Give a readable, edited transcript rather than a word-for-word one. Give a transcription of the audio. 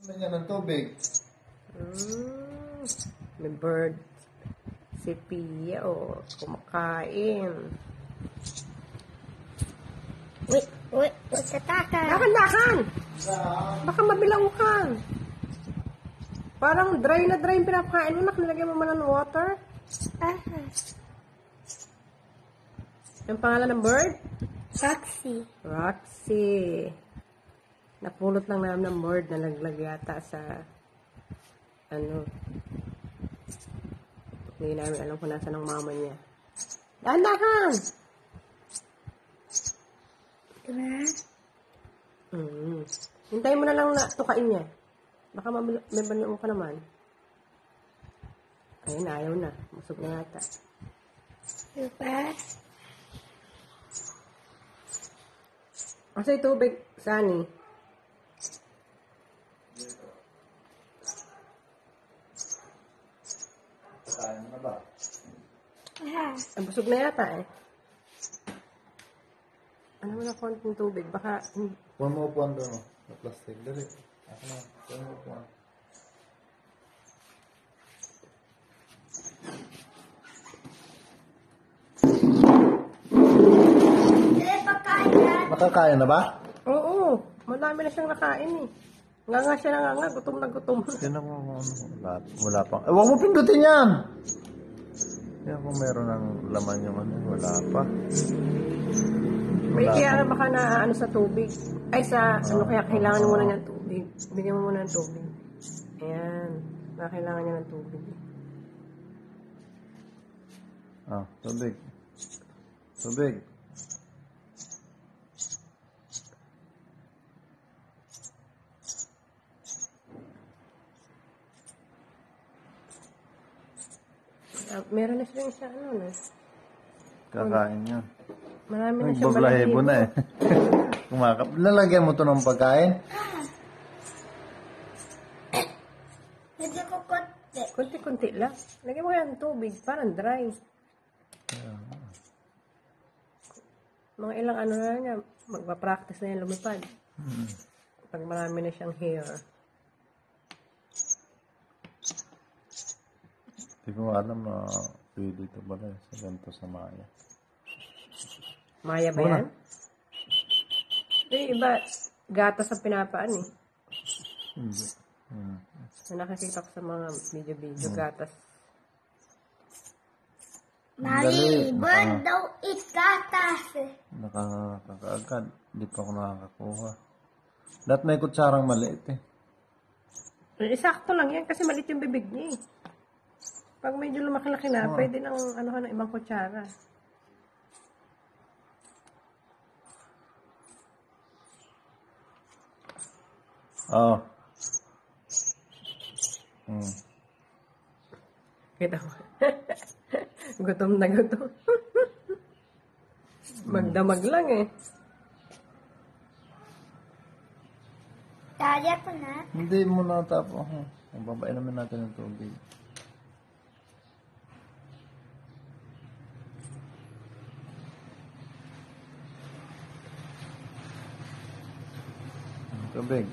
Ano yan ng tubig? May bird. Si Pia, kumakain. Wait, kataka. Dakan! Baka mabilangkan. Parang dry na dry yung pinapakain mo. Nakalagay mo man ng water. Yung pangalan ng bird? Roxy. Napulot lang namin ng bird na naglag yata sa hindi namin alam kung nasa ng mama niya. Dahan! Diba? Hintayin mo na lang na tukain niya. Baka may banyo ka naman. Ayun, ayaw na. Busog na yata. Diba? Kasi tubig, Sunny. Kain na ba? Busog na yata eh. Ano mo na konting tubig? Baka... Puwan mo upuan doon. Na plastic. Dali. Ako na. Puwan mo upuan. Makakain na ba? Oo. Madami na siyang nakain eh. Nga siya na gutom na gutom. Yan ako. Wala pang. Huwag mo pindutin yan! Yan kung meron ng laman yung wala pa. May kaya baka na sa tubig. Ay kaya kailangan mo muna ng tubig. Bigyan mo muna ng tubig. Ayan. Kailangan niya ng tubig. Tubig. Tubig. Meron na siya Kakain yan. Marami na siyang Nagbablahibo na eh. Lalagyan mo to ng pagkain? Medyo ko konti. Kunti-kunti lang. Lagyan mo yan ng tubig. Parang dry. Mga ilang na niya. Magpa-practice na yan lumipad. Pag marami na siyang hair. Hindi ko alam na pwede ito ba sa ganito sa Maya. Maya ba yan? Iba, gatas ang pinapaan eh. Hindi. Nakakita ko sa mga video-video, gatas. Mali, bird daw eat gatas. Nakakaagad. Hindi pa ako nakakakuha. Dapat may kutsarang maliit eh. Sakto lang yan kasi maliit yung bibig niya eh. Pag medyo lumaki-laki na, pwede nang ng ibang kutsara. Kita mo. Gutom na gutom. Magdamag lang eh. Kaya ko na. Hindi mo natapo. Babain naman natin ng tubig. Tubig.